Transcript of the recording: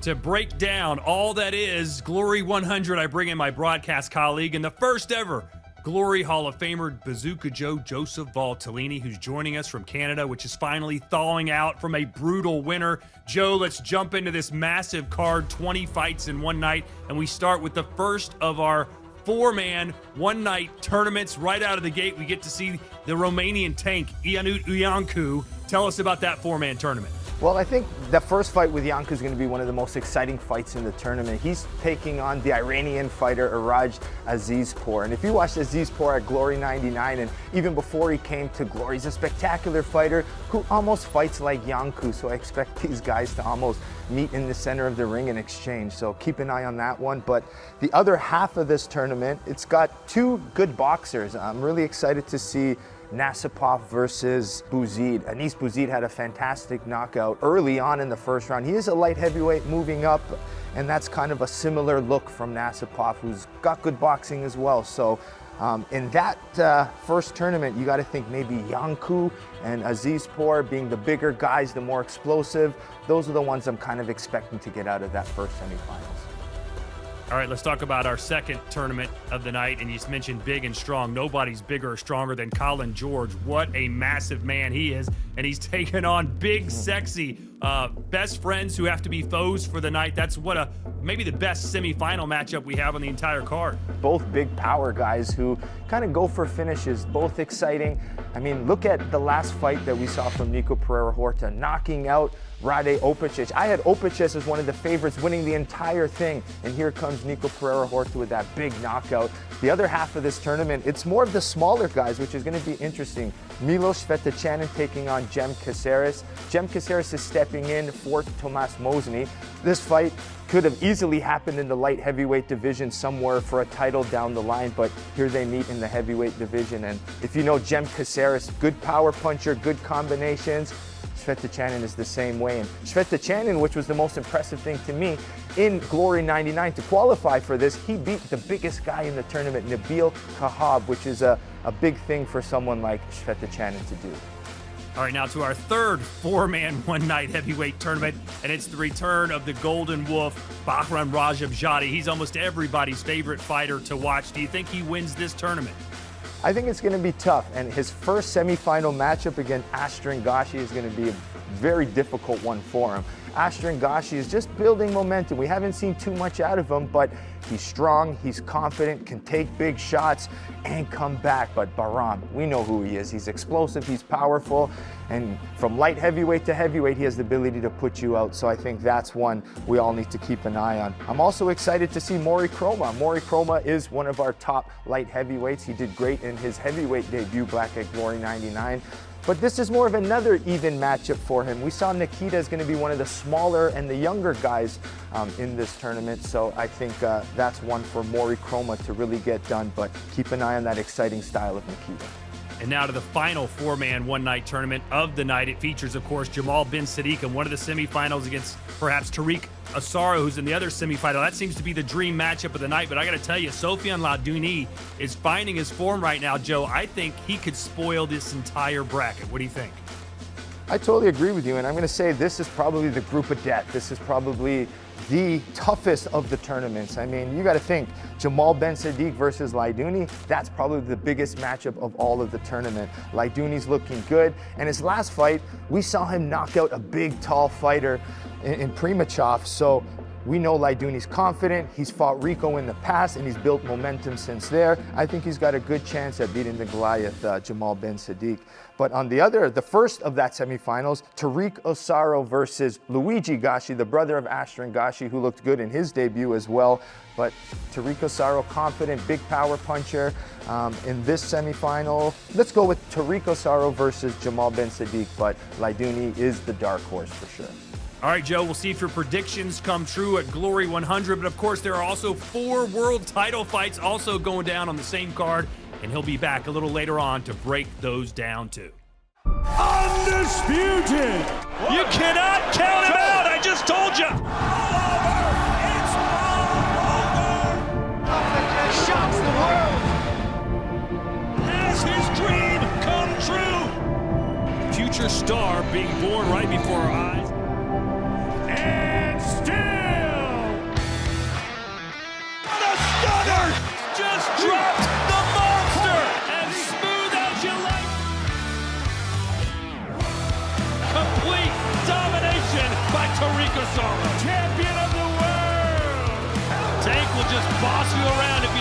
To break down all that is Glory 100, I bring in my broadcast colleague and the first ever Glory Hall of Famer, Bazooka Joe Joseph Valtellini, who's joining us from Canada, which is finally thawing out from a brutal winter. Joe, let's jump into this massive card, 20 fights in one night, and we start with the first of our four-man, one-night tournaments. Right out of the gate, we get to see the Romanian tank, Ionut Iancu. Tell us about that four-man tournament. Well, I think the first fight with Iancu is going to be one of the most exciting fights in the tournament. He's taking on the Iranian fighter, Iraj Azizpour. And if you watched Azizpour at Glory 99, and even before he came to Glory, he's a spectacular fighter who almost fights like Iancu. So I expect these guys to almost meet in the center of the ring and exchange. So keep an eye on that one. But the other half of this tournament, it's got two good boxers. I'm really excited to see Nasipov versus Bouzid. Anis Bouzid had a fantastic knockout early on in the first round. He is a light heavyweight moving up, and that's kind of a similar look from Nasipov, who's got good boxing as well. So in that first tournament, you got to think maybe Iancu and Azizpour being the bigger guys, the more explosive. Those are the ones I'm kind of expecting to get out of that first semifinals. All right, let's talk about our second tournament of the night. And you mentioned big and strong. Nobody's bigger or stronger than Colin George. What a massive man he is. And he's taken on big, sexy best friends who have to be foes for the night. That's what maybe the best semifinal matchup we have on the entire card. Both big power guys who kind of go for finishes, both exciting. I mean, look at the last fight that we saw from Nico Pereira Horta, knocking out Rade Opicic. I had Opicic as one of the favorites, winning the entire thing, and here comes Nico Pereira Horta with that big knockout. The other half of this tournament, it's more of the smaller guys, which is going to be interesting. Milos Svetachanin taking on Jem Caceres. Jem Caceres is stepping in for Tomas Mosny. This fight could have easily happened in the light heavyweight division somewhere for a title down the line, but here they meet in the heavyweight division. And if you know Jem Caceres, good power puncher, good combinations. Svetachanin is the same way. And Svetachanin, which was the most impressive thing to me, in Glory 99 to qualify for this, he beat the biggest guy in the tournament, Nabil Kahab, which is a big thing for someone like Svetachanin to do. All right, now to our third four-man, one-night heavyweight tournament, and it's the return of the Golden Wolf, Bahram Rajabzadi. He's almost everybody's favorite fighter to watch. Do you think he wins this tournament? I think it's going to be tough, and his first semifinal matchup against Astrid Gashi is going to be a very difficult one for him. Astrid Gashi is just building momentum. We haven't seen too much out of him, but he's strong, he's confident, can take big shots and come back. But Bahram, we know who he is. He's explosive, he's powerful, and from light heavyweight to heavyweight, he has the ability to put you out. So I think that's one we all need to keep an eye on. I'm also excited to see Mori Kroma. Mori Kroma is one of our top light heavyweights. He did great in his heavyweight debut back at Glory 99. But this is more of another even matchup for him. We saw Nikita is going to be one of the smaller and the younger guys in this tournament. So I think that's one for Mori Kroma to really get done. But keep an eye on that exciting style of Nikita. And now to the final four-man, one-night tournament of the night. It features, of course, Jamal bin Sadiq in one of the semifinals against perhaps Tariq Asaro, who's in the other semifinal. That seems to be the dream matchup of the night. But I got to tell you, Sofiane Ladouni is finding his form right now, Joe. I think he could spoil this entire bracket. What do you think? I totally agree with you, and I'm going to say this is probably the group of death. This is probably the toughest of the tournaments. I mean, you got to think, Jamal bin Sadiq versus Ladouni, that's probably the biggest matchup of all of the tournament. Ladouni's looking good, and his last fight, we saw him knock out a big, tall fighter in Primachov, so we know Ladouni's confident. He's fought Rico in the past, and he's built momentum since there. I think he's got a good chance at beating the Goliath, Jamal bin Sadiq. But on the first of that semifinals, Tariq Asaro versus Luigi Gashi, the brother of Astrid Gashi, who looked good in his debut as well. But Tariq Asaro, confident, big power puncher in this semifinal. Let's go with Tariq Asaro versus Jamal bin Sadiq, but Ladouni is the dark horse for sure. All right, Joe, we'll see if your predictions come true at Glory 100. But, of course, there are also 4 world title fights also going down on the same card. And he'll be back a little later on to break those down, too. Undisputed! You cannot count him out! I just told you! It's all over! Just shocks the world! Has his dream come true? Future star being born right before our eyes. And still submission by Tariq Asara. Champion of the world! Tank will just boss you around if